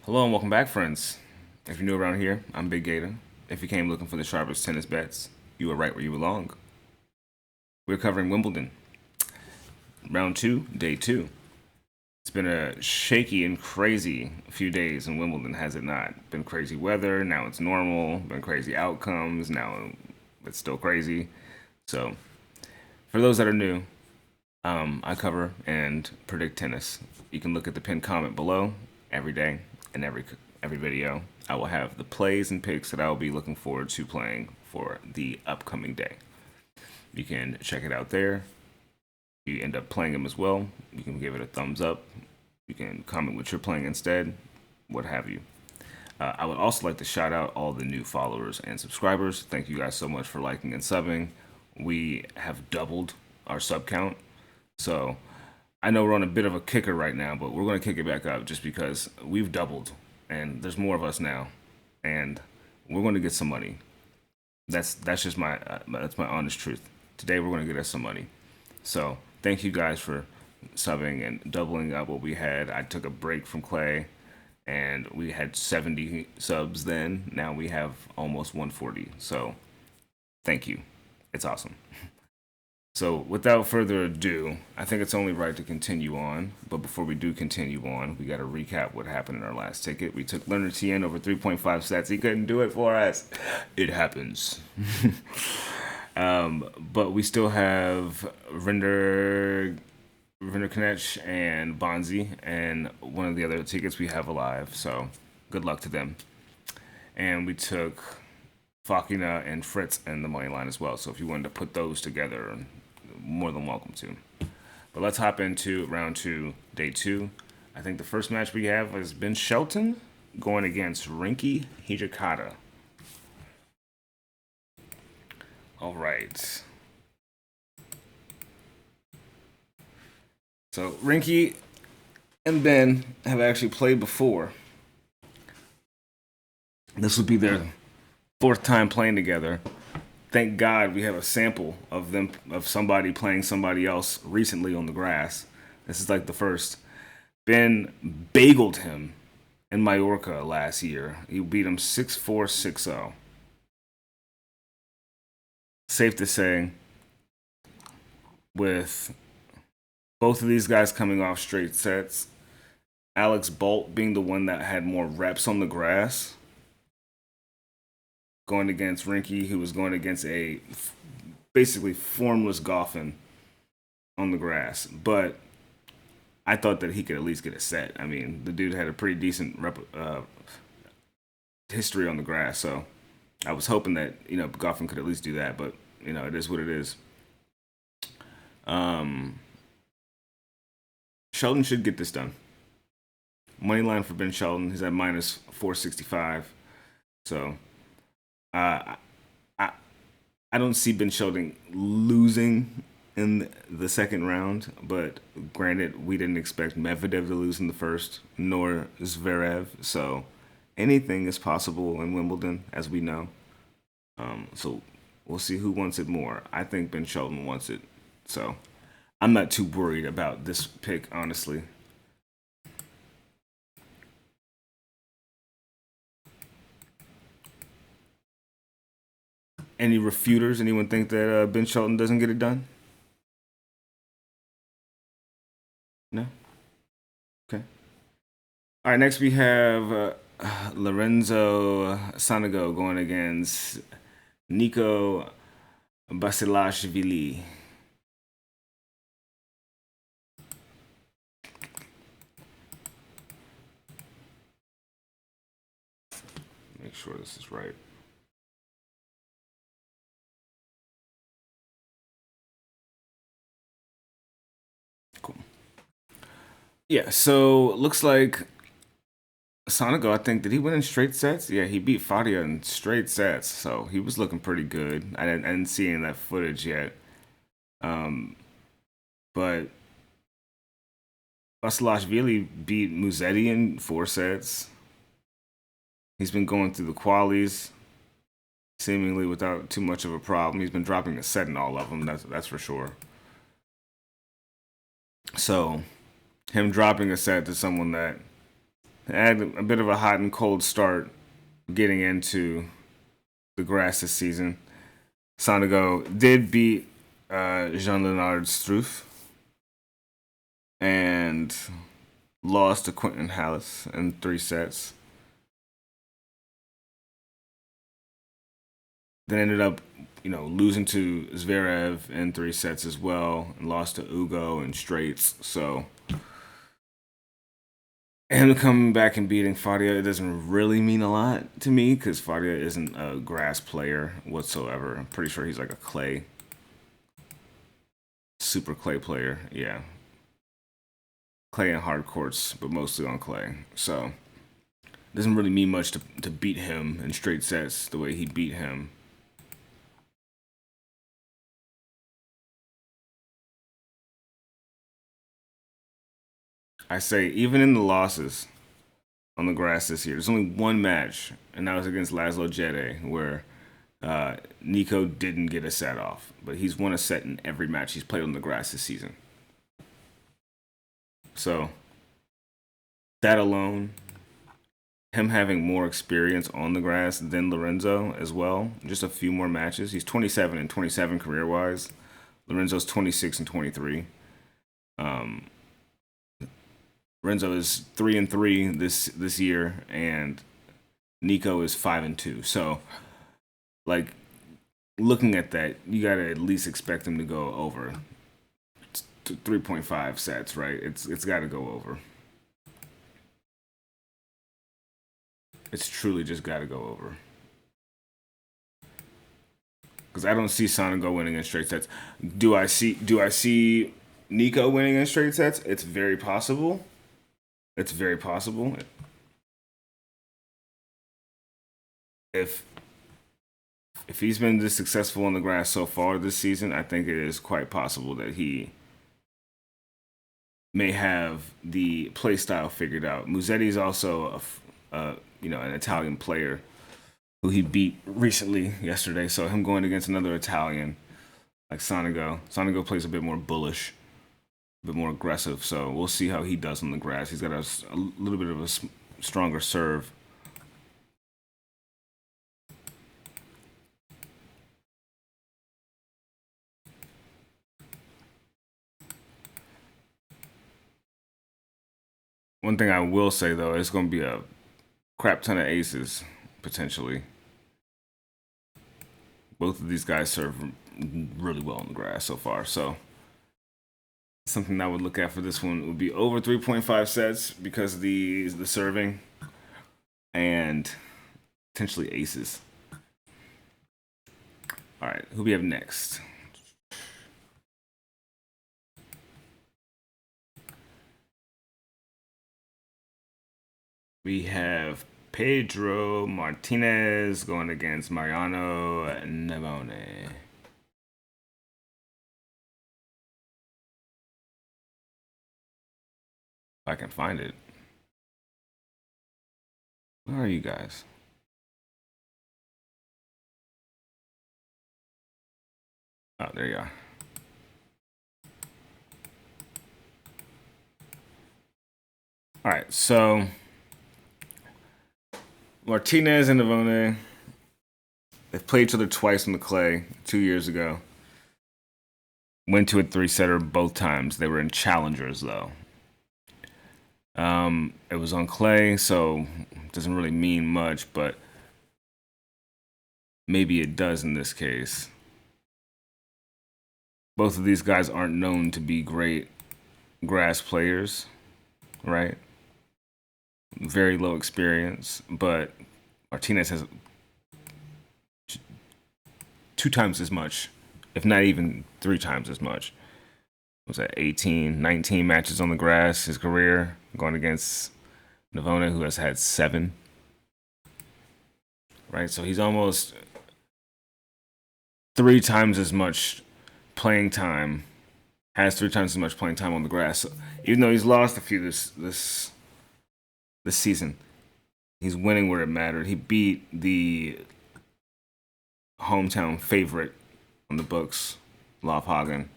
Hello and welcome back, friends. If you're new around here, I'm Big Gatah. If you came looking for the sharpest tennis bets, you were right where you belong. We're covering Wimbledon, round two, day two. It's been a shaky and crazy few days in Wimbledon, has it not? Been crazy weather, now it's normal. Been crazy outcomes, now it's still crazy. So, for those that are new, I cover and predict tennis. You can look at the pinned comment below every day and every video. I will have the plays and picks that I will be looking forward to playing for the upcoming day. You can check it out there. If you end up playing them as well, you can give it a thumbs up. You can comment what you're playing instead, what have you. I would also like to shout out all the new followers and subscribers. Thank you guys so much for liking and subbing. We have doubled our sub count. So I know we're on a bit of a kicker right now, but we're going to kick it back up just because we've doubled and there's more of us now, and we're going to get some money. That's just that's my honest truth. Today we're going to get us some money. So thank you guys for subbing and doubling up what we had. I took a break from Clay, and we had 70 subs then. Now we have almost 140. So thank you. It's awesome. So, without further ado, I think it's only right to continue on. But before we do continue on, we got to recap what happened in our last ticket. We took Leonard TN over 3.5 sets. He couldn't do it for us. It happens. But we still have Rinder Knetch and Bonzi, and one of the other tickets we have alive. So, good luck to them. And we took Fakina and Fritz in the money line as well. So, if you wanted to put those together, more than welcome to. But let's hop into round two, day two. I think the first match we have has been Shelton going against Rinky Hijikata. All right. So Rinky and Ben have actually played before. This would be their fourth time playing together. Thank God we have a sample of somebody playing somebody else recently on the grass. This is like the first. Ben bageled him in Mallorca last year. He beat him 6-4, 6-0. Safe to say, with both of these guys coming off straight sets, Alex Bolt being the one that had more reps on the grass, going against Rinky, who was going against a basically formless Goffin on the grass. But I thought that he could at least get a set. I mean, the dude had a pretty decent history on the grass, so I was hoping that Goffin could at least do that. But it is what it is. Shelton should get this done. Money line for Ben Shelton. He's at minus 465. So I don't see Ben Shelton losing in the second round, but granted, we didn't expect Medvedev to lose in the first, nor Zverev, so anything is possible in Wimbledon, as we know. So we'll see who wants it more. I think Ben Shelton wants it, so I'm not too worried about this pick, honestly. Any refuters? Anyone think that Ben Shelton doesn't get it done? No? Okay. All right, next we have Lorenzo Sonego going against Nico Basilashvili. Make sure this is right. Cool. Yeah, so looks like Sonego, I think, did he win in straight sets? Yeah, he beat Fadia in straight sets, so he was looking pretty good. I didn't see any of that footage yet. But Basilashvili beat Musetti in 4 sets. He's been going through the qualies seemingly without too much of a problem. He's been dropping a set in all of them, that's for sure. So, him dropping a set to someone that Had a bit of a hot and cold start getting into the grass this season. Sonego did beat Jean-Leonard Struff and lost to Quentin Hallis in 3 sets. Then ended up, losing to Zverev in 3 sets as well, and lost to Ugo in straights. So him coming back and beating Fadia, it doesn't really mean a lot to me because Fadia isn't a grass player whatsoever. I'm pretty sure he's like a super clay player. Yeah. Clay and hard courts, but mostly on clay. So it doesn't really mean much to beat him in straight sets the way he beat him. I say, even in the losses on the grass this year, there's only one match, and that was against Laszlo Djede, where Nico didn't get a set off. But he's won a set in every match he's played on the grass this season. So that alone, him having more experience on the grass than Lorenzo as well, just a few more matches. He's 27 and 27 career-wise. Lorenzo's 26 and 23. Lorenzo is 3 and 3 this year, and Nico is 5 and 2. So, like, looking at that, you gotta at least expect him to go over 3.5 sets, right? It's got to go over. It's truly just got to go over. Because I don't see Sonego winning in straight sets. Do I see Nico winning in straight sets? It's very possible. It's very possible. If he's been this successful on the grass so far this season, I think it is quite possible that he may have the play style figured out. Musetti is also an Italian player who he beat recently yesterday. So him going against another Italian like Sonego. Sonego plays a bit more bullish, a bit more aggressive. So we'll see how he does on the grass. He's got a little bit of a stronger serve. One thing I will say though, it's going to be a crap ton of aces potentially. Both of these guys serve really well on the grass so far. So something that I would look at for this one would be over 3.5 sets because of the serving and potentially aces. All right, who we have next? We have Pedro Martinez going against Mariano Navone. If I can find it. Where are you guys? Oh, there you are. All right, so Martinez and Navone, they've played each other twice on the clay 2 years ago. Went to a 3-setter both times. They were in challengers, though. It was on clay, so it doesn't really mean much, but maybe it does in this case. Both of these guys aren't known to be great grass players, right? Very low experience, but Martinez has 2 times as much, if not even 3 times as much. Was that 18, 19 matches on the grass his career, going against Navone, who has had 7. Right, so he's almost 3 times as much playing time, has 3 times as much playing time on the grass. So even though he's lost a few this season, he's winning where it mattered. He beat the hometown favorite on the books, Lofhagen.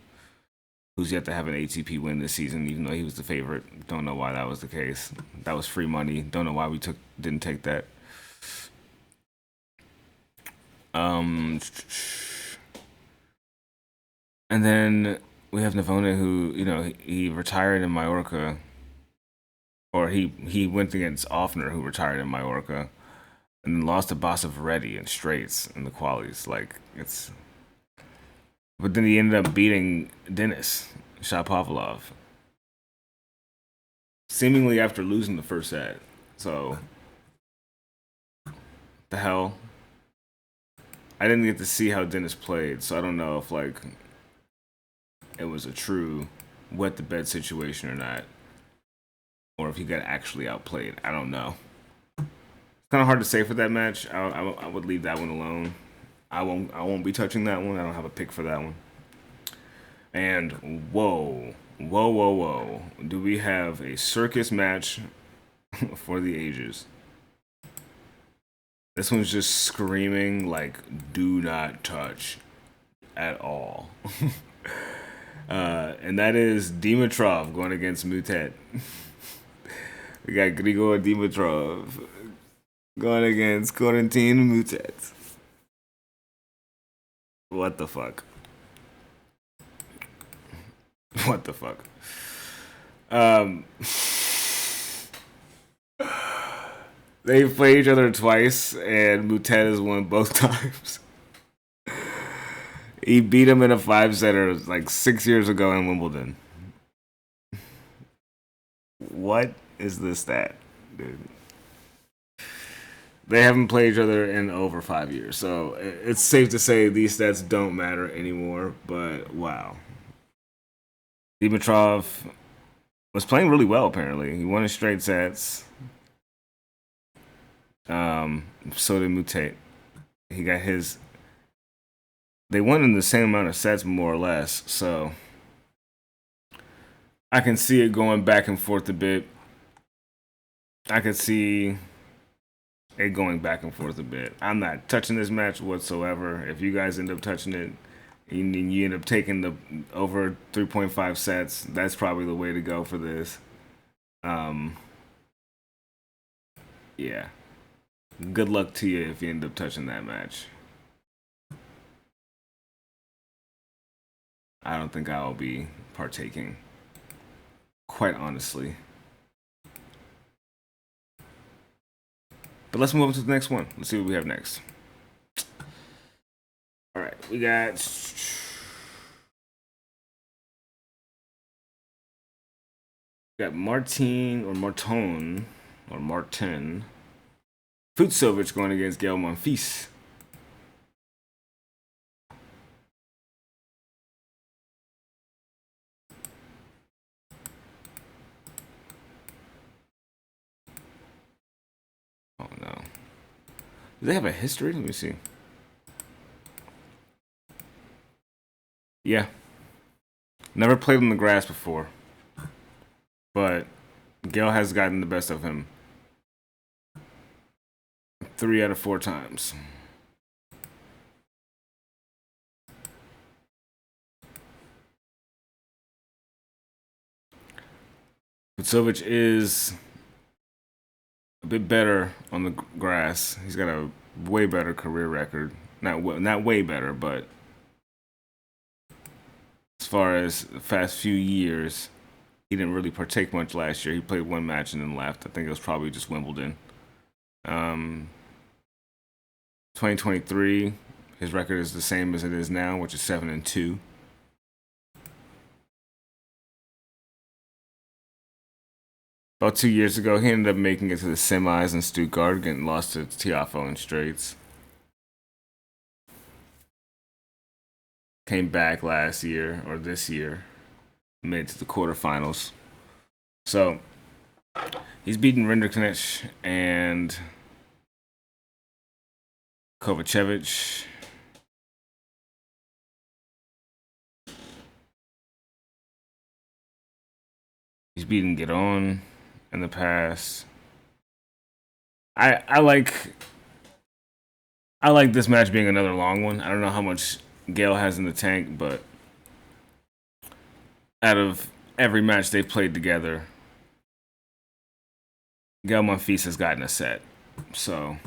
who's yet to have an ATP win this season, even though he was the favorite. Don't know why that was the case. That was free money. Don't know why we didn't take that. And then we have Navone, who, you know, he retired in Mallorca, or he went against Ofner, who retired in Mallorca, and then lost to Basilashvili in straights in the qualies. Like, it's, but then he ended up beating Denis Shapovalov, seemingly after losing the first set. So, the hell. I didn't get to see how Denis played, so I don't know if like it was a true wet the bed situation or not, or if he got actually outplayed. I don't know. It's kind of hard to say for that match. I would leave that one alone. I won't be touching that one. I don't have a pick for that one. And whoa, do we have a circus match for the ages? This one's just screaming like do not touch at all. And that is Dimitrov going against Moutet. We got Grigor Dimitrov going against Corentin Moutet. What the fuck? What the fuck? They've played each other twice, and Moutet has won both times. He beat him in a 5-setter like 6 years ago in Wimbledon. What is this stat, dude? They haven't played each other in over 5 years, so it's safe to say these stats don't matter anymore, but wow. Dimitrov was playing really well, apparently. He won his straight sets. So did Moutet. He got his. They won in the same amount of sets, more or less. So I can see it going back and forth a bit. I could see it going back and forth a bit. I'm not touching this match whatsoever. If you guys end up touching it, and you end up taking the over 3.5 sets, that's probably the way to go for this. Yeah. Good luck to you if you end up touching that match. I don't think I'll be partaking, quite honestly. But let's move on to the next one. Let's see what we have next. All right, we got Martin Fucsovics going against Gael Monfils. Oh no. Do they have a history? Let me see. Yeah. Never played on the grass before. But Gael has gotten the best of him 3 out of 4 times. Fucsovics is a bit better on the grass. He's got a way better career record. Not way better, but as far as the past few years, he didn't really partake much last year. He played one match and then left. I think it was probably just Wimbledon. 2023, his record is the same as it is now, which is 7-2. About 2 years ago, he ended up making it to the semis in Stuttgart, getting lost to Tiafoe in straights. Came back last year, or this year, made it to the quarterfinals. So, he's beaten Rinderknecht and Kovacevic. He's beaten Gedon in the past. I like this match being another long one. I don't know how much Gael has in the tank, but out of every match they've played together, Monfils has gotten a set. So,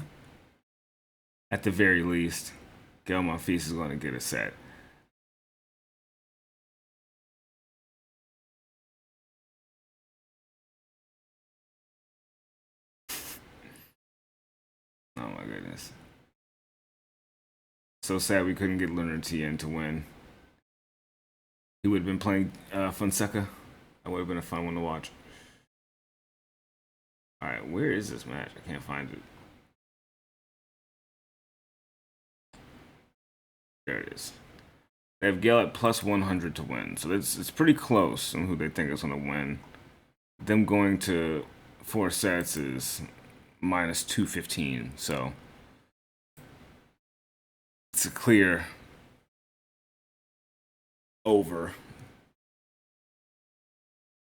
at the very least, Monfils is going to get a set. Oh my goodness. So sad we couldn't get Leonard Tien to win. He would have been playing Fonseca. That would have been a fun one to watch. Alright, where is this match? I can't find it. There it is. They have Gale at plus 100 to win. So it's pretty close on who they think is going to win. Them going to 4 sets is minus 215. So it's a clear over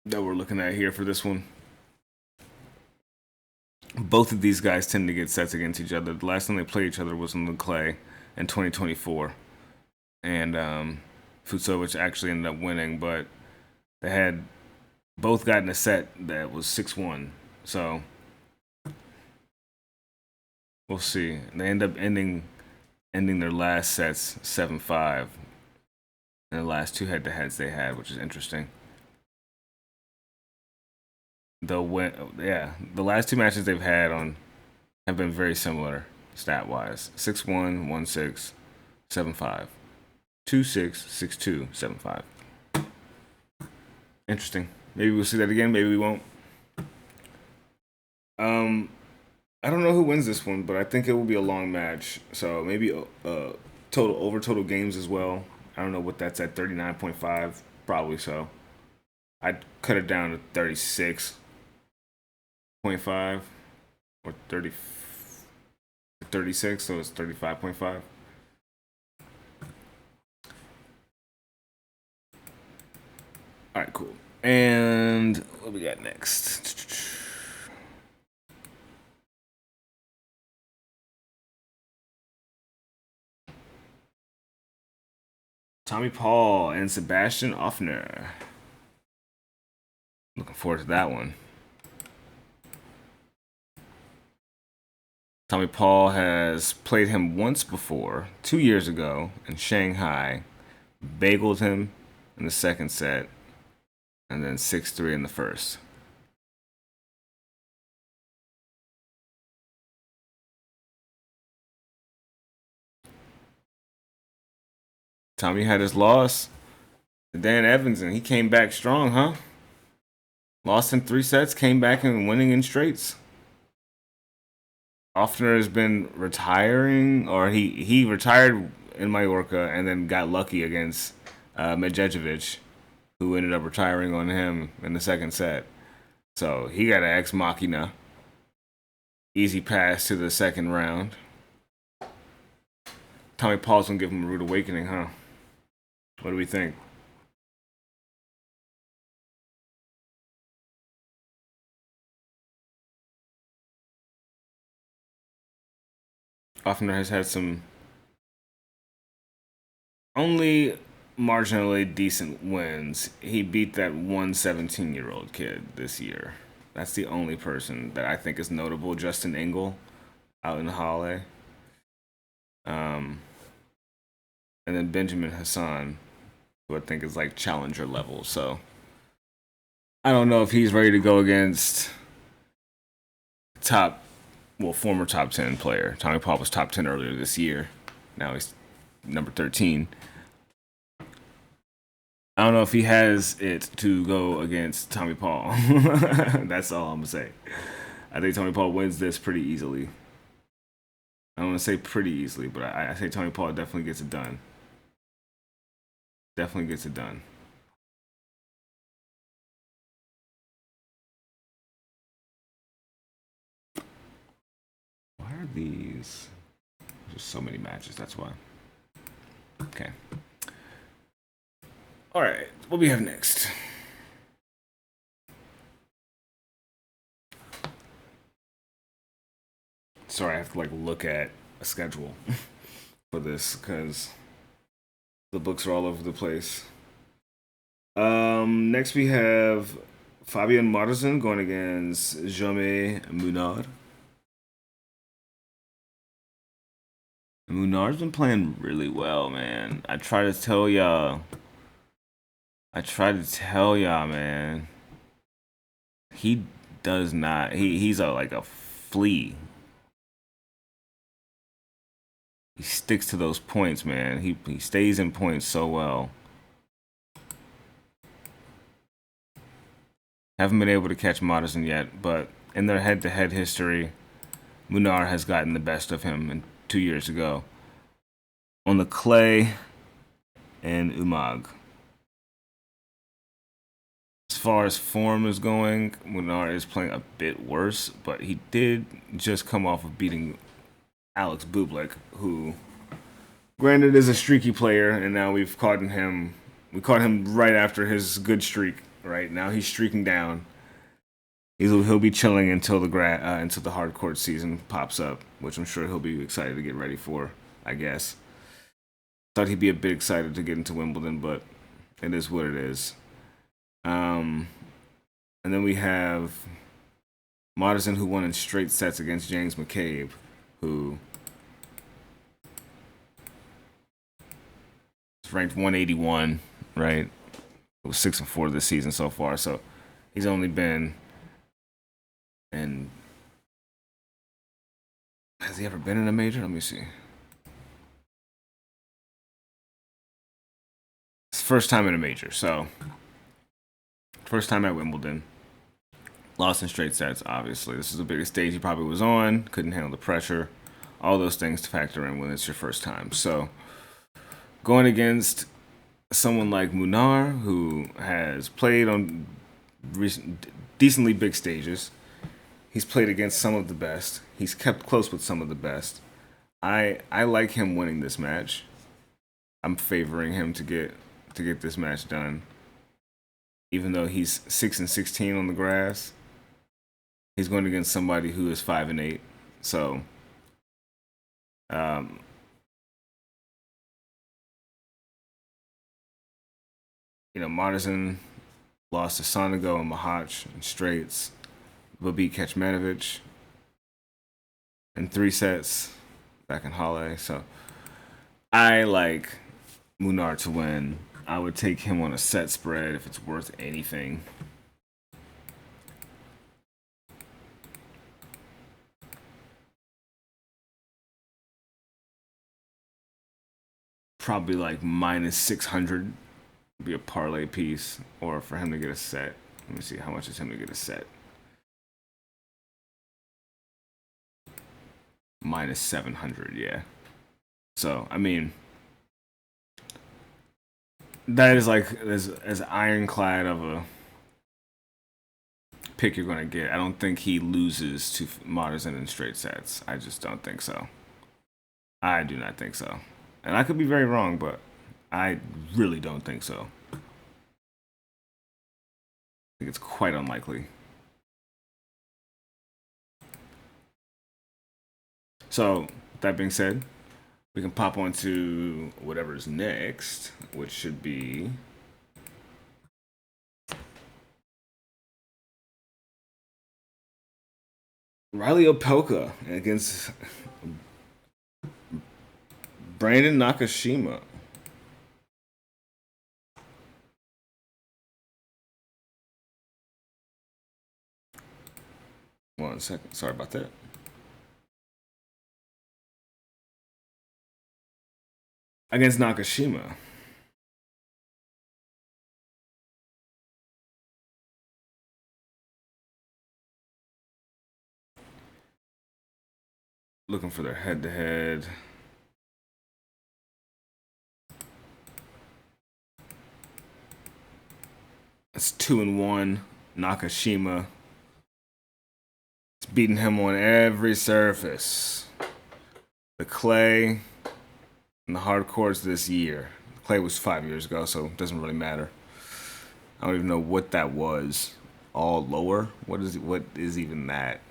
that we're looking at here for this one. Both of these guys tend to get sets against each other. The last time they played each other was on the clay in 2024. And Fucsovics actually ended up winning, but they had both gotten a set that was 6-1. So we'll see. They end up ending their last sets 7-5. And the last 2 head-to-heads they had, which is interesting. The last 2 matches they've had have been very similar stat-wise. 6-1, 1-6, 7-5. 2-6, 6-2, 7-5. Interesting. Maybe we'll see that again. Maybe we won't. I don't know who wins this one, but I think it will be a long match. So maybe total games as well. I don't know what that's at, 39.5. Probably so. I'd cut it down to 36.5 or 36, so it's 35.5. All right, cool. And what we got next? Tommy Paul and Sebastian Ofner. Looking forward to that one. Tommy Paul has played him once before, 2 years ago, in Shanghai. Bageled him in the second set, and then 6-3 in the first. Tommy had his loss to Dan Evans, and he came back strong, huh? Lost in 3 sets, came back and winning in straights. Ofner has been retiring, or he retired in Mallorca and then got lucky against Medjedovic, who ended up retiring on him in the second set. So he got an ex machina. Easy pass to the second round. Tommy Paul's gonna give him a rude awakening, huh? What do we think? Ofner has had some only marginally decent wins. He beat that one 17-year-old kid this year. That's the only person that I think is notable. Justin Engel out in Halle. And then Benjamin Hassan, who I think is like challenger level. So I don't know if he's ready to go against former top 10 player. Tommy Paul was top 10 earlier this year. Now he's number 13. I don't know if he has it to go against Tommy Paul. That's all I'm going to say. I think Tommy Paul wins this pretty easily. I don't want to say pretty easily, but I say Tommy Paul definitely gets it done. Definitely gets it done. Why are these? There's so many matches, that's why. Okay. All right, what do we have next? Sorry, I have to like look at a schedule for this because the books are all over the place. Next we have Fabian Marozsan going against Jaume Munar. Munar's been playing really well, man. I try to tell y'all, man. He does not. He's like a flea. He sticks to those points, man. He stays in points so well. Haven't been able to catch Marozsan yet, but in their head-to-head history, Munar has gotten the best of him 2 years ago on the clay and Umag. As far as form is going, Munar is playing a bit worse, but he did just come off of beating Alex Bublik, who, granted, is a streaky player, and now we've caught him. We caught him right after his good streak. Right now, he's streaking down. He'll be chilling until the hard court season pops up, which I'm sure he'll be excited to get ready for. I guess. Thought he'd be a bit excited to get into Wimbledon, but it is what it is. And then we have Marozsan, who won in straight sets against James McCabe, who is ranked 181, right? It was 6-4 this season so far, so he's only been in. Has he ever been in a major? Let me see. It's first time in a major, so first time at Wimbledon. Lost in straight sets, obviously. This is the biggest stage he probably was on. Couldn't handle the pressure. All those things to factor in when it's your first time. So, going against someone like Munar, who has played on decently big stages. He's played against some of the best. He's kept close with some of the best. I like him winning this match. I'm favoring him to get this match done. Even though he's 6-16 on the grass, he's going against somebody who is 5-8. So, Marozsan lost to Sonego and Machac in straights, but beat Kecmanovic in 3 sets back in Halle. So, I like Munar to win. I would take him on a set spread if it's worth anything. Probably like -600 would be a parlay piece, or for him to get a set. Let me see, how much is him to get a set? -700, yeah. So, I mean, that is like as ironclad of a pick you're going to get. I don't think he loses to Marozsan in straight sets. I just don't think so. I do not think so. And I could be very wrong, but I really don't think so. I think it's quite unlikely. So, that being said, we can pop on to whatever's next, which should be Riley Opelka against Brandon Nakashima. One second. Sorry about that. Against Nakashima. Looking for their head-to-head. It's 2-1. Nakashima. It's beating him on every surface. The clay and the hard courts this year. The clay was 5 years ago, so it doesn't really matter. I don't even know what that was. All lower? What is even that?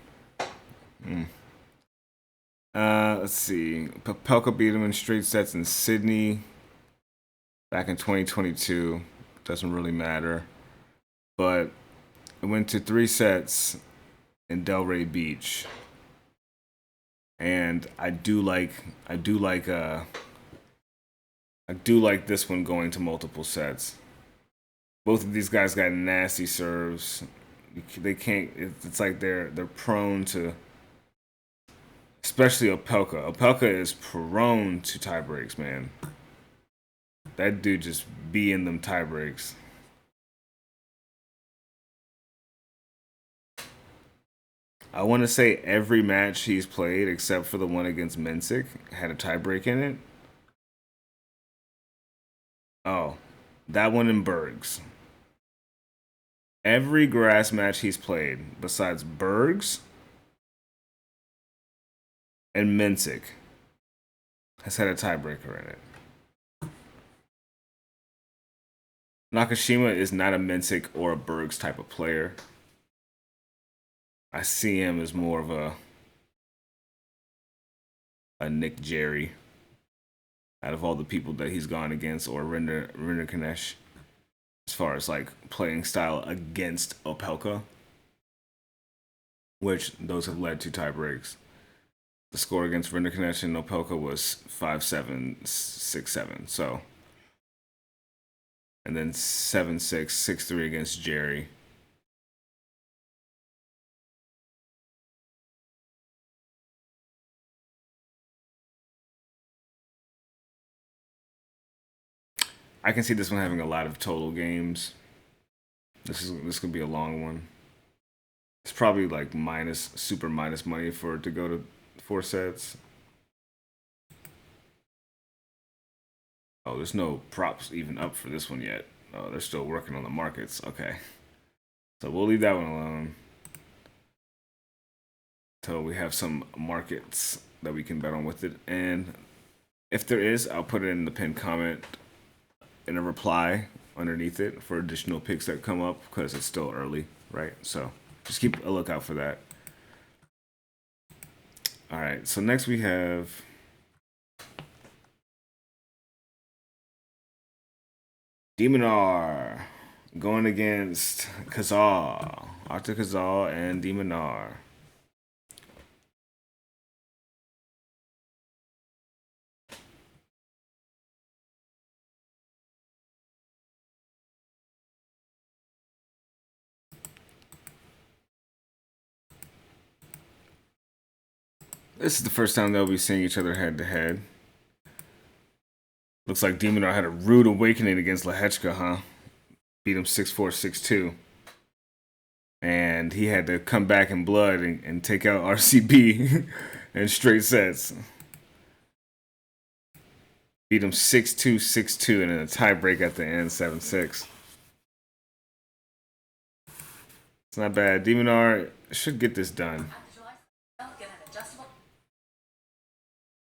Let's see. Opelka beat him in straight sets in Sydney back in 2022. Doesn't really matter. But it went to 3 sets in Delray Beach. And I do like this one going to multiple sets. Both of these guys got nasty serves. They can't. It's like they're prone to, especially Opelka. Opelka is prone to tie breaks, man. That dude just be in them tie breaks. I want to say every match he's played, except for the one against Mensik, had a tiebreak in it. Oh, that one in Bergs. Every grass match he's played, besides Bergs and Mensik, has had a tiebreaker in it. Nakashima is not a Mensik or a Bergs type of player. I see him as more of a Nick Jerry out of all the people that he's gone against, or Rinder Kanesh, as far as like playing style against Opelka, which those have led to tie breaks. The score against Rinder Kanesh and Opelka was 5-7, 6-7. So, and then 7-6, 6-3 against Jerry. I can see this one having a lot of total games. This could be a long one. It's probably like super minus money for it to go to 4 sets. Oh, there's no props even up for this one yet. Oh, they're still working on the markets. Okay. So we'll leave that one alone until we have some markets that we can bet on with it. And if there is, I'll put it in the pinned comment in a reply underneath it for additional picks that come up, because it's still early, right? So just keep a lookout for that. All right, so next we have Dimitrov going against Cazaux. Arthur Cazaux and Dimitrov. This is the first time they'll be seeing each other head to head. Looks like Dimitrov had a rude awakening against Hijikata, huh? Beat him 6-4, 6-2. And he had to come back in blood and take out RCB in straight sets. Beat him 6-2, 6-2, and then a tiebreak at the end, 7-6. It's not bad. Dimitrov should get this done.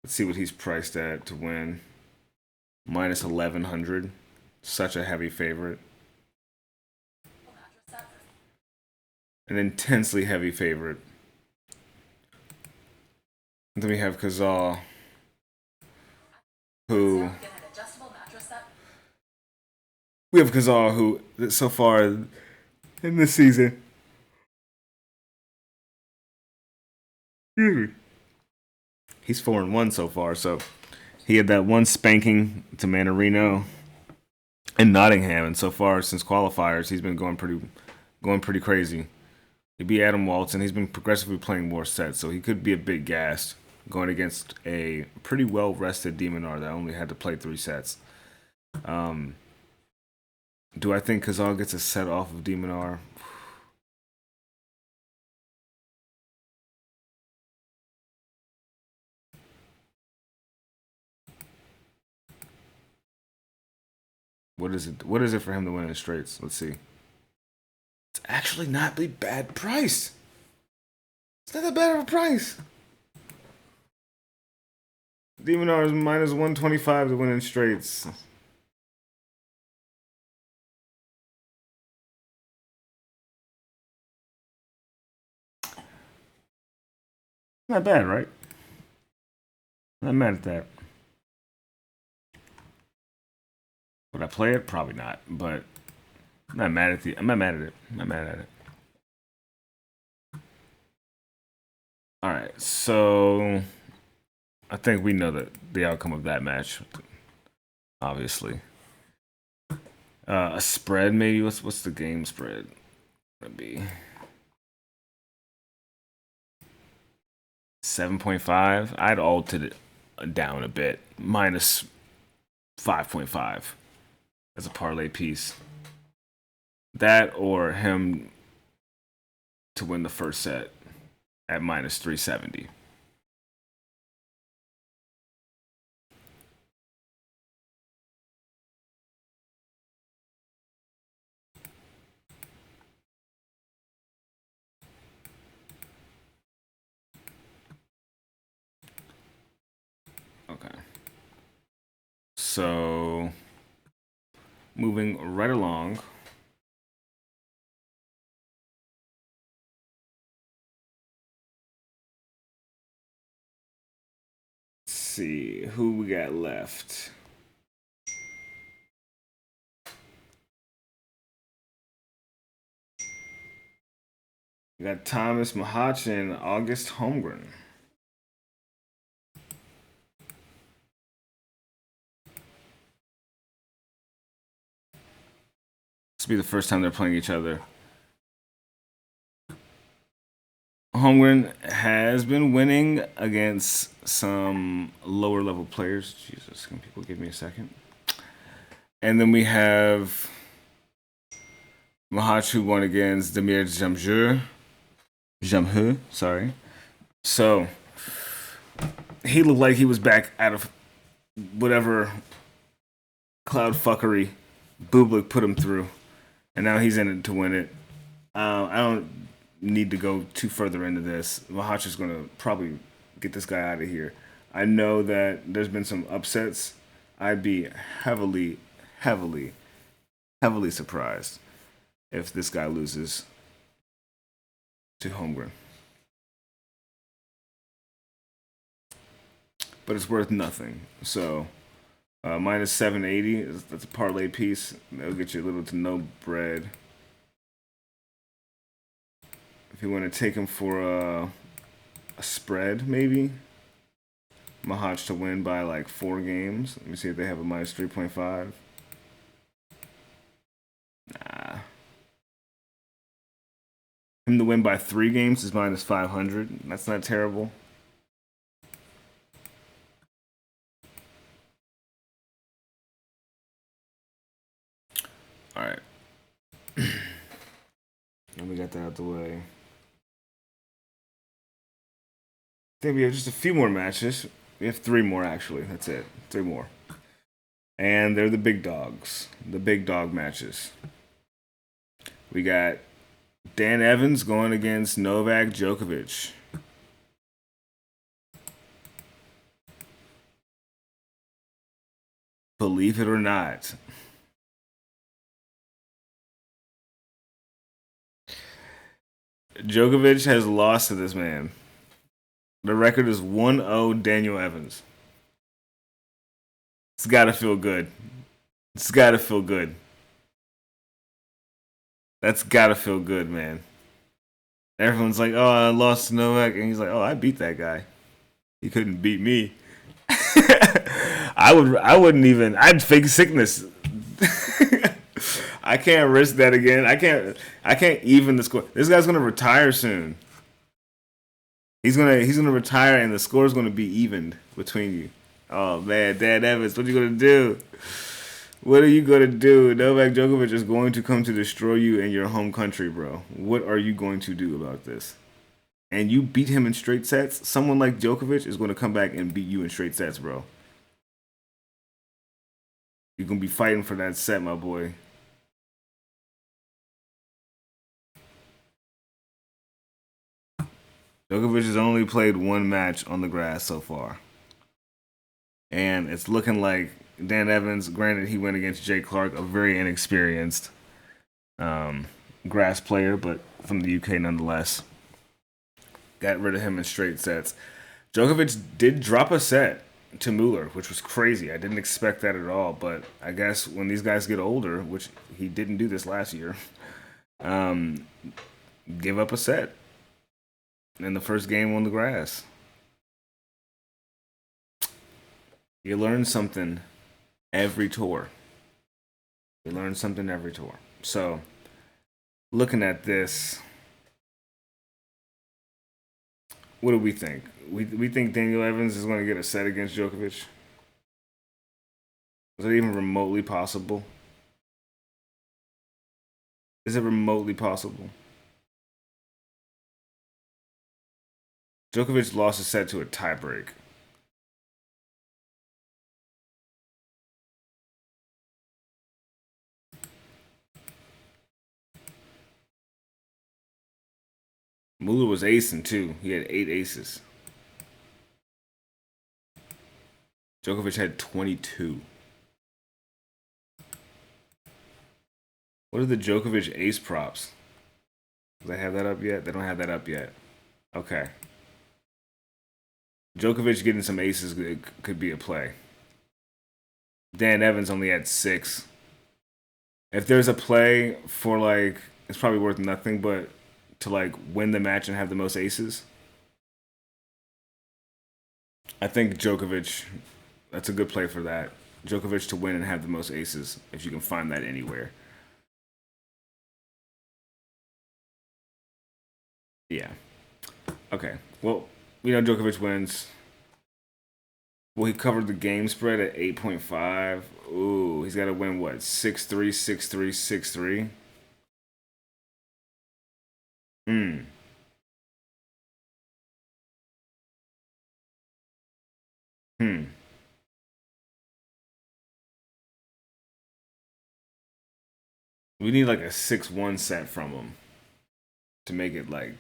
Let's see what he's priced at to win. Minus 1,100. Such a heavy favorite. An intensely heavy favorite. And then we have Cazaux, who... We have Cazaux, who, so far in this season... He's 4-1 so far, so he had that one spanking to Manarino in Nottingham, and so far since qualifiers, he's been going pretty crazy. He beat Adam Waltz, and he's been progressively playing more sets, so he could be a bit gassed going against a pretty well-rested Dimitrov that only had to play 3 sets. Do I think Cazaux gets a set off of Dimitrov? What is it? What is it for him to win in straights? Let's see. It's actually not a bad price. It's not that bad of a price. Dimitrov is minus 125 to win in straights. Not bad, right? Not mad at that. Would I play it? Probably not, but I'm not mad at I'm not mad at it. I'm not mad at it. All right, so I think we know that the outcome of that match, obviously. A spread, maybe. What's the game spread? Gonna be 7.5. I'd altered it down a bit, minus 5.5 as a parlay piece. That or him to win the first set at minus 370. Okay. So, moving right along. Let's see who we got left. We got Thomas Machac and August Holmgren. This will be the first time they're playing each other. Holmgren has been winning against some lower level players. Jesus, can people give me a second? And then we have Machac, who won against Dimitrov Jamhu, sorry. So he looked like he was back out of whatever cloud fuckery Bublik put him through, and now he's in it to win it. I don't need to go too further into this. Machac is going to probably get this guy out of here. I know that there's been some upsets. I'd be heavily surprised if this guy loses to Holmgren. But it's worth nothing. So minus 780, that's a parlay piece. That'll get you a little to no bread. If you want to take him for a spread, maybe. Machac to win by like 4 games. Let me see if they have a minus 3.5. Nah. Him to win by 3 games is minus 500. That's not terrible. All right. And we got that out the way. I think we have just a few more matches. We have 3 more, actually. That's it. 3 more. And they're the big dogs. The big dog matches. We got Dan Evans going against Novak Djokovic. Believe it or not. Djokovic has lost to this man. The record is 1-0 Daniel Evans. It's gotta feel good. It's gotta feel good. That's gotta feel good, man. Everyone's like, oh, I lost to Novak. And he's like, oh, I beat that guy. He couldn't beat me. I wouldn't even, I'd fake sickness. I can't risk that again. I can't even the score. This guy's gonna retire soon. He's gonna retire and the score's gonna be evened between you. Oh man, Dan Evans, what are you gonna do? What are you gonna do? Novak Djokovic is going to come to destroy you in your home country, bro. What are you going to do about this? And you beat him in straight sets? Someone like Djokovic is gonna come back and beat you in straight sets, bro. You're gonna be fighting for that set, my boy. Djokovic has only played 1 match on the grass so far. And it's looking like Dan Evans, granted he went against Jay Clark, a very inexperienced grass player, but from the UK nonetheless. Got rid of him in straight sets. Djokovic did drop a set to Munar, which was crazy. I didn't expect that at all. But I guess when these guys get older, which he didn't do this last year, um, give up a set in the first game on the grass. You learn something every tour. You learn something every tour. So, looking at this, what do we think? We think Daniel Evans is going to get a set against Djokovic? Is it even remotely possible? Is it remotely possible? Djokovic lost a set to a tiebreak. Muller was acing too. He had 8 aces. Djokovic had 22. What are the Djokovic ace props? Do they have that up yet? They don't have that up yet. Okay. Djokovic getting some aces could be a play. Dan Evans only had 6. If there's a play for like, it's probably worth nothing, but to like win the match and have the most aces, I think Djokovic, that's a good play for that. Djokovic to win and have the most aces, if you can find that anywhere. Yeah. Okay. Well, we know Djokovic wins. Well, he covered the game spread at 8.5. Ooh, he's got to win what? 6-3, 6-3, 6-3. Hmm. Hmm. We need like a 6-1 set from him to make it like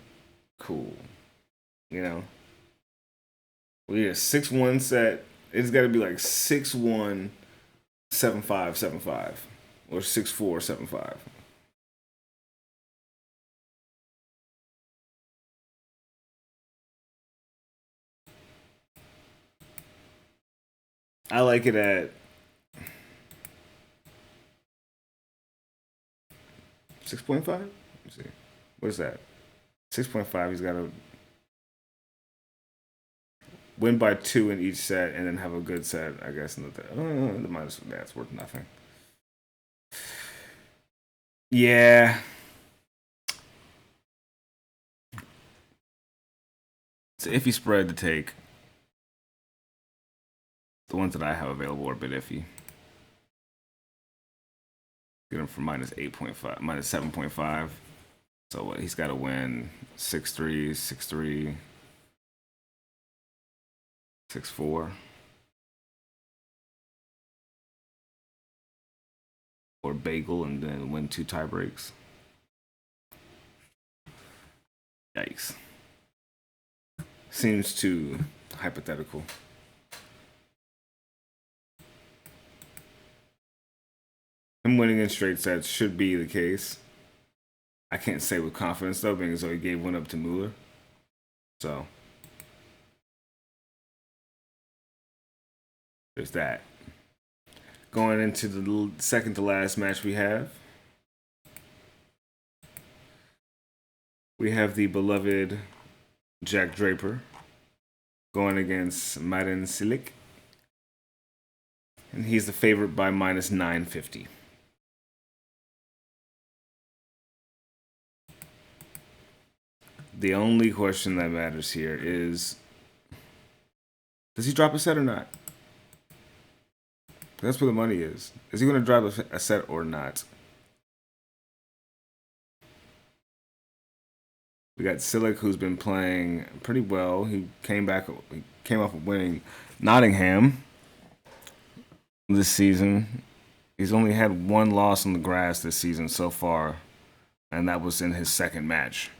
cool. You know? We need a 6-1 set. It's got to be like 6-1, 7-5, 7-5. Or 6-4, 7-5. I like it at 6.5. Let me see. What is that? 6.5. He's got to win by 2 in each set and then have a good set, I guess. In the minus, that's worth nothing. Yeah. It's an iffy spread to take. The ones that I have available are a bit iffy. Get him for minus 8.5, minus 7.5. So what? He's got to win 6-3, 6-3, 6-4. Or bagel and then win 2 tie breaks. Yikes. Seems too hypothetical. Him winning in straight sets should be the case. I can't say with confidence though, being as though he gave one up to Muller. So there's that. Going into the second to last match we have the beloved Jack Draper going against Marin Cilic. And he's the favorite by minus 950. The only question that matters here is, does he drop a set or not? That's where the money is. Is he going to drop a set or not? We got Cilic, who's been playing pretty well. He came off of winning Nottingham this season. He's only had 1 loss on the grass this season so far, and that was in his second match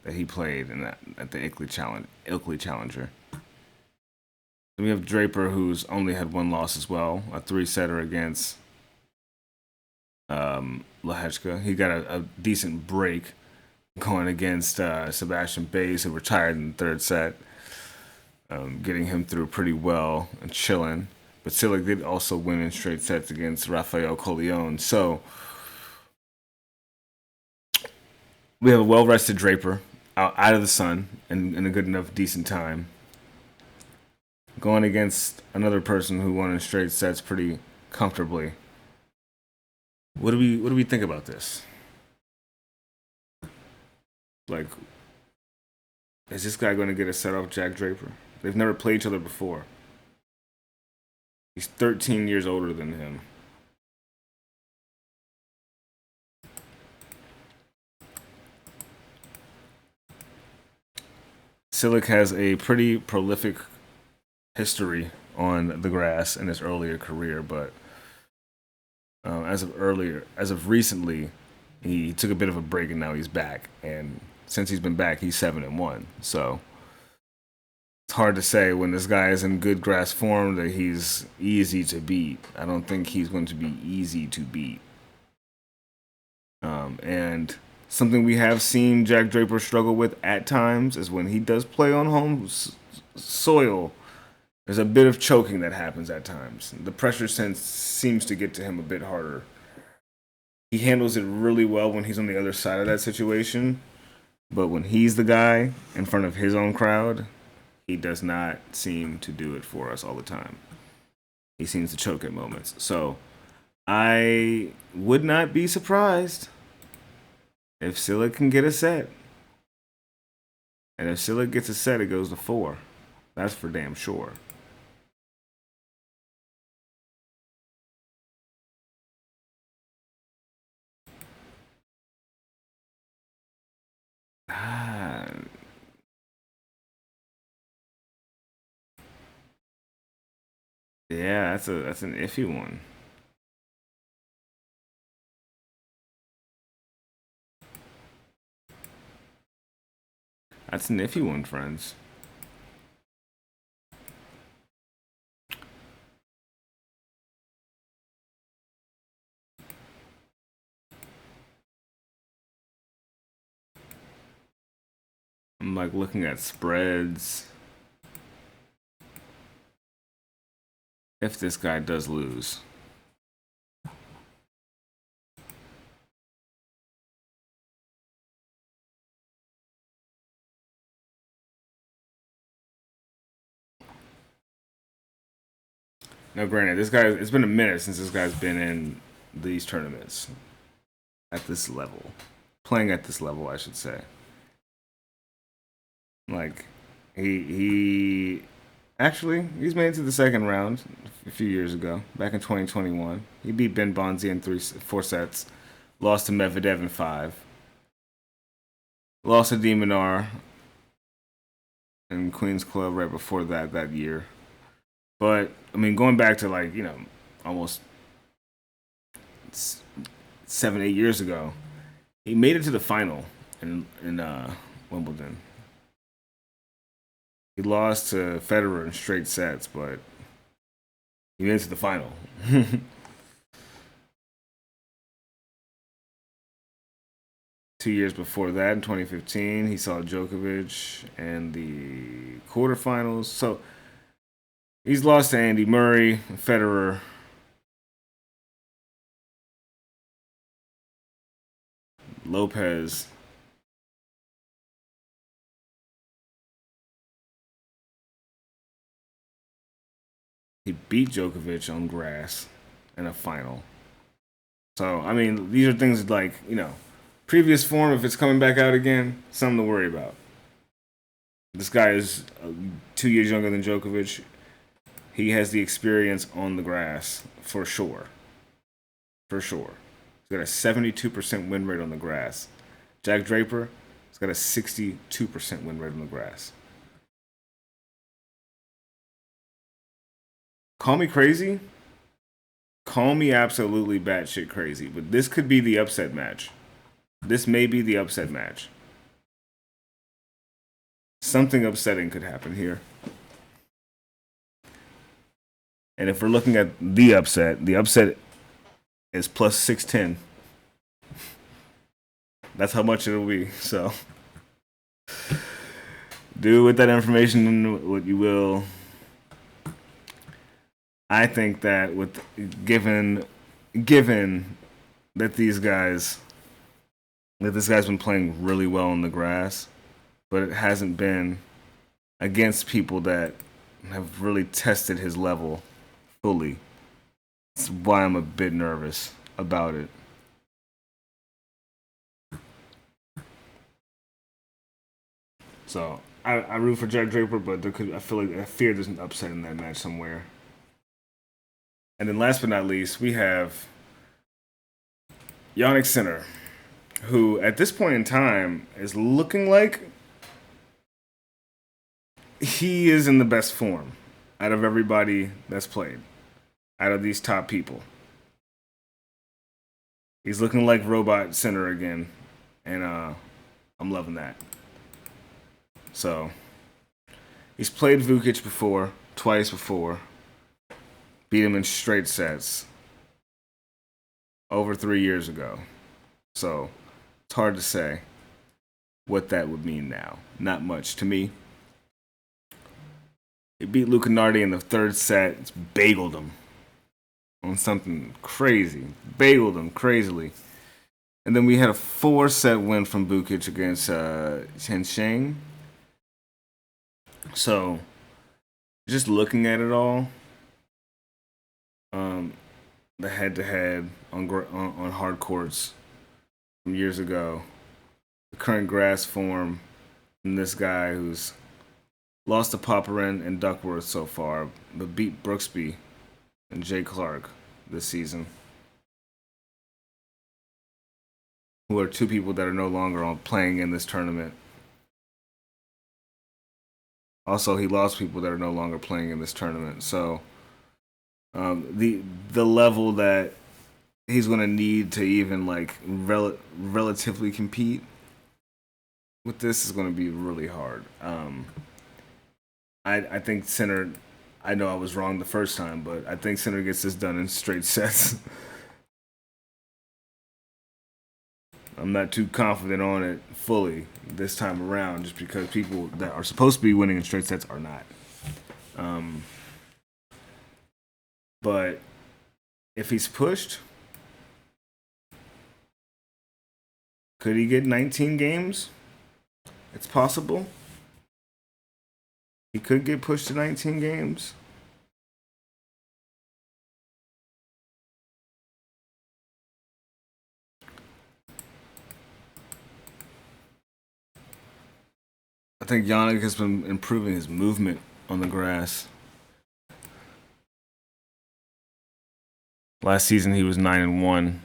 that he played at the Ilkley Challenger. We have Draper, who's only had 1 loss as well, a 3-setter against Hijikata. He got a decent break going against Sebastian Baez, who retired in the 3rd set. getting him through pretty well and chilling. But Cilic did also win in straight sets against Rafael Colleone. So we have a well-rested Draper out of the sun and in a good enough, decent time. Going against another person who won in straight sets pretty comfortably. What do we think about this? Like, is this guy going to get a set off Jack Draper? They've never played each other before. He's 13 years older than him. Cilic has a pretty prolific history on the grass in his earlier career, but as of recently, he took a bit of a break and now he's back. And since he's been back, he's 7-1. So it's hard to say when this guy is in good grass form that he's easy to beat. I don't think he's going to be easy to beat. And something we have seen Jack Draper struggle with at times is when he does play on home soil, there's a bit of choking that happens at times. The pressure sense seems to get to him a bit harder. He handles it really well when he's on the other side of that situation, but when he's the guy in front of his own crowd, he does not seem to do it for us all the time. He seems to choke at moments. So I would not be surprised if Cilic can get a set. And if Cilic gets a set, it goes to 4. That's for damn sure. Yeah, that's an iffy one. That's an iffy one, friends. I'm like looking at spreads. If this guy does lose. Now, granted, this guy, it's been a minute since this guy's been in these tournaments at this level. Playing at this level, I should say. Like, he's made it to the second round a few years ago, back in 2021. He beat Ben Bonzi in 4 sets, lost to Medvedev in 5, lost to Dimitrov in Queen's Club right before that year. But I mean, going back to almost 7-8 years ago, he made it to the final in Wimbledon. He lost to Federer in straight sets, but he made it to the final. 2 years before that, in 2015, he saw Djokovic in the quarterfinals. So he's lost to Andy Murray, Federer. Lopez. He beat Djokovic on grass in a final. So, I mean, these are things like, previous form, if it's coming back out again, something to worry about. This guy is 2 years younger than Djokovic. He has the experience on the grass, for sure. For sure. He's got a 72% win rate on the grass. Jack Draper has got a 62% win rate on the grass. Call me crazy. Call me absolutely batshit crazy. But this could be the upset match. This may be the upset match. Something upsetting could happen here. And if we're looking at the upset is plus 610. That's how much it'll be. So Do with that information what you will. I think that given that this guy's been playing really well on the grass, but it hasn't been against people that have really tested his level fully. That's why I'm a bit nervous about it. So I root for Jack Draper, but I fear there's an upset in that match somewhere. And then last but not least, we have Jannik Sinner, who at this point in time is looking like he is in the best form out of everybody that's played, out of these top people. He's looking like Robot Sinner again, and I'm loving that. So, he's played Vukic twice before, beat him in straight sets over 3 years ago. So, it's hard to say what that would mean now. Not much to me. He beat Luca Nardi in the third set. It's bageled him on something crazy. Bageled him crazily. And then we had a 4-set win from Vukic against Chen Sheng. So, just looking at it all, the head-to-head on hard courts from years ago, the current grass form, and this guy who's lost to Popperin and Duckworth so far, but beat Brooksby and Jay Clark this season, who are two people that are no longer playing in this tournament. Also, he lost people that are no longer playing in this tournament. So, the level that he's going to need to even like relatively compete with this is going to be really hard. I think Sinner. I know I was wrong the first time, but I think Sinner gets this done in straight sets. I'm not too confident on it fully this time around, just because people that are supposed to be winning in straight sets are not. But if he's pushed, could he get 19 games? It's possible. He could get pushed to 19 games. I think Jannik has been improving his movement on the grass. Last season he was 9-1.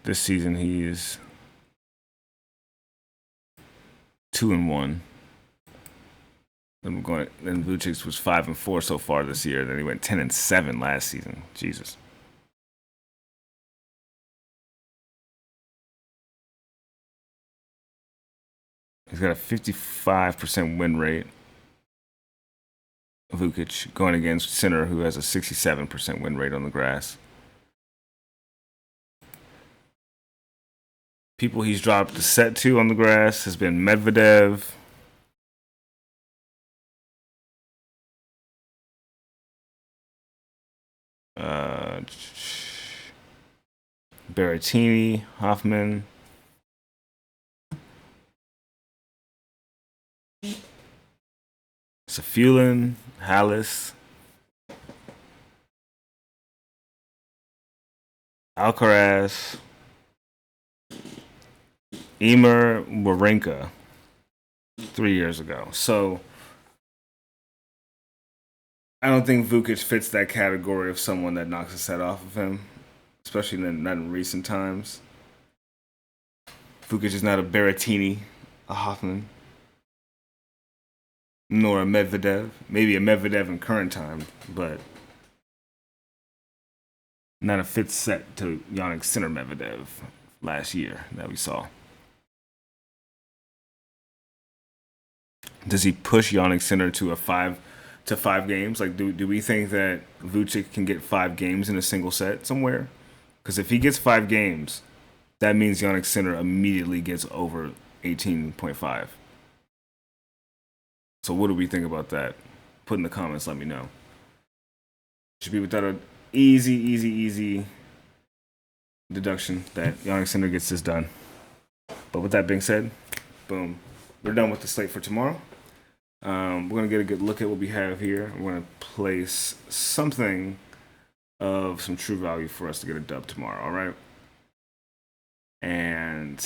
This season he is 2-1. Then Vukic was 5-4 so far this year. Then he went 10-7 last season. Jesus. He's got a 55% win rate. Vukic going against Sinner, who has a 67% win rate on the grass. People he's dropped a set to on the grass has been Medvedev, Berrettini, Hoffman, Safulin, Hallis, Alcaraz, Emer, Wawrinka 3 years ago. So I don't think Vukic fits that category of someone that knocks a set off of him, especially not in recent times. Vukic is not a Berrettini, a Hoffman, nor a Medvedev. Maybe a Medvedev in current time, but not a fifth set to Jannik Sinner Medvedev last year that we saw. Does he push Jannik Sinner to 5 games? Like, do we think that Vukic can get 5 games in a single set somewhere? Because if he gets 5 games, that means Yannick Sinner immediately gets over 18.5. So what do we think about that? Put in the comments, let me know. Should be without an easy deduction that Yannick Sinner gets this done. But with that being said, boom, we're done with the slate for tomorrow. We're going to get a good look at what we have here. We're going to place something of some true value for us to get a dub tomorrow, all right? And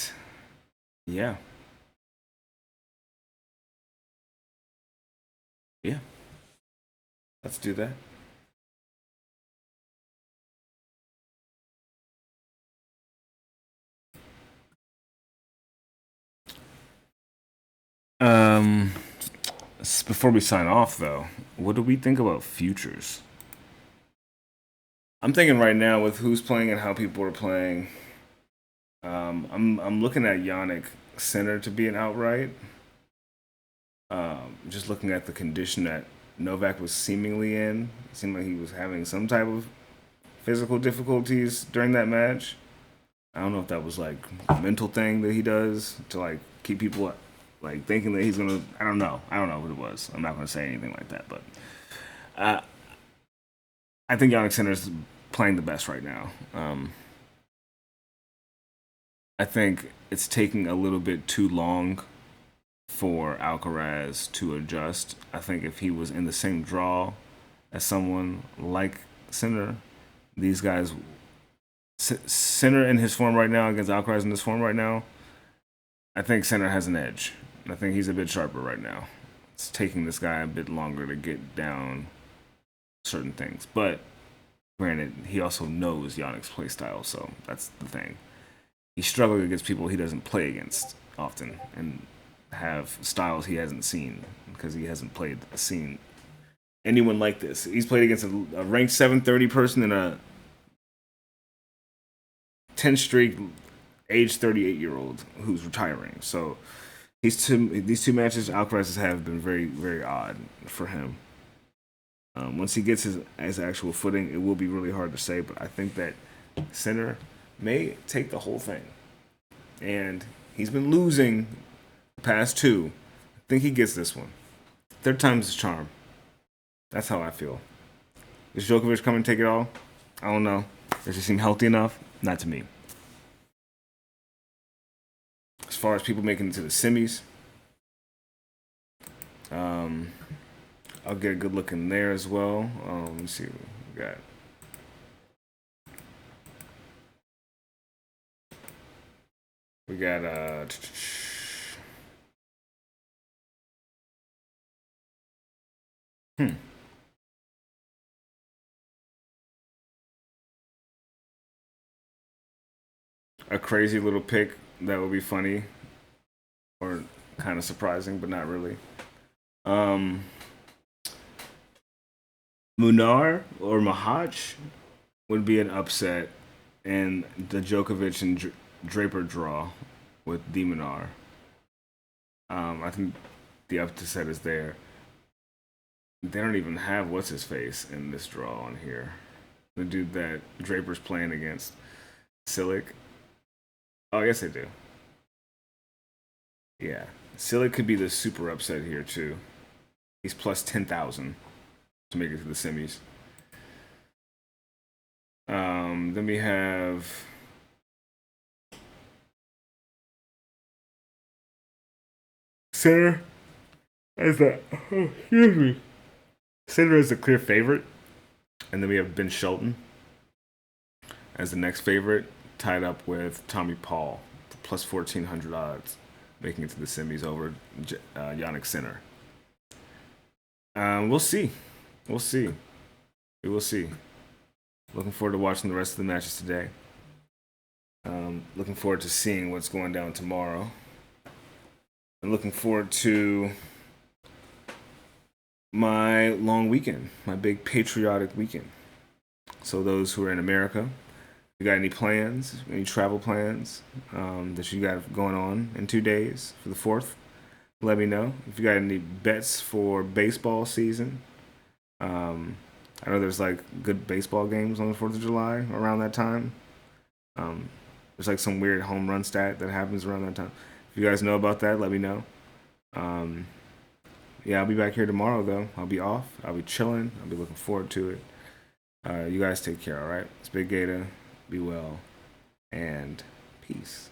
yeah. Yeah. Let's do that. Before we sign off, though, what do we think about futures? I'm thinking right now with who's playing and how people are playing. I'm looking at Yannick Sinner to be an outright. Just looking at the condition that Novak was seemingly in, it seemed like he was having some type of physical difficulties during that match. I don't know if that was like a mental thing that he does to like keep people like thinking that he's gonna. I don't know. I don't know what it was. I'm not gonna say anything like that. But I think Yannick Sinner is playing the best right now. I think it's taking a little bit too long for Alcaraz to adjust. I think if he was in the same draw as someone like Sinner, these guys, Sinner in his form right now against Alcaraz in his form right now, I think Sinner has an edge. I think he's a bit sharper right now. It's taking this guy a bit longer to get down certain things. But granted, he also knows Yannick's play style, so that's the thing. He's struggling against people he doesn't play against often and have styles he hasn't seen because he hasn't seen anyone like this. He's played against a ranked 730 person and a 10 streak age 38-year-old who's retiring. So these two matches Alcaraz have been very, very odd for him. Once he gets his actual footing, it will be really hard to say, but I think that Sinner may take the whole thing. And he's been losing the past two. I think he gets this one. Third time's his charm. That's how I feel. Is Djokovic come and take it all? I don't know. Does he seem healthy enough? Not to me. As far as people making it to the semis, I'll get a good look in there as well. Let me see what we got. We got a crazy little pick that would be funny or kind of surprising, but not really. Munar or Machac would be an upset, and the Djokovic and Draper draw with Dimitrov. I think the upset is there. They don't even have what's his face in this draw on here. The dude that Draper's playing against, Cilic. Oh, yes, they do. Yeah, Cilic could be the super upset here too. He's plus 10,000 to make it to the semis. Then we have Sinner as excuse me. Sinner is a clear favorite, and then we have Ben Shelton as the next favorite, tied up with Tommy Paul plus 1,400 odds, making it to the semis over Yannick Sinner. We'll see. We will see. Looking forward to watching the rest of the matches today. Looking forward to seeing what's going down tomorrow. And looking forward to my long weekend, my big patriotic weekend. So those who are in America, you got any plans, any travel plans that you got going on in 2 days for the 4th? Let me know. If you got any bets for baseball season, I know there's like good baseball games on the 4th of July around that time. There's like some weird home run stat that happens around that time. If you guys know about that, let me know. Um, yeah, I'll be back here tomorrow though. I'll be off. I'll be chilling. I'll be looking forward to it. You guys take care, all right? It's Big Gatah. Be well and peace.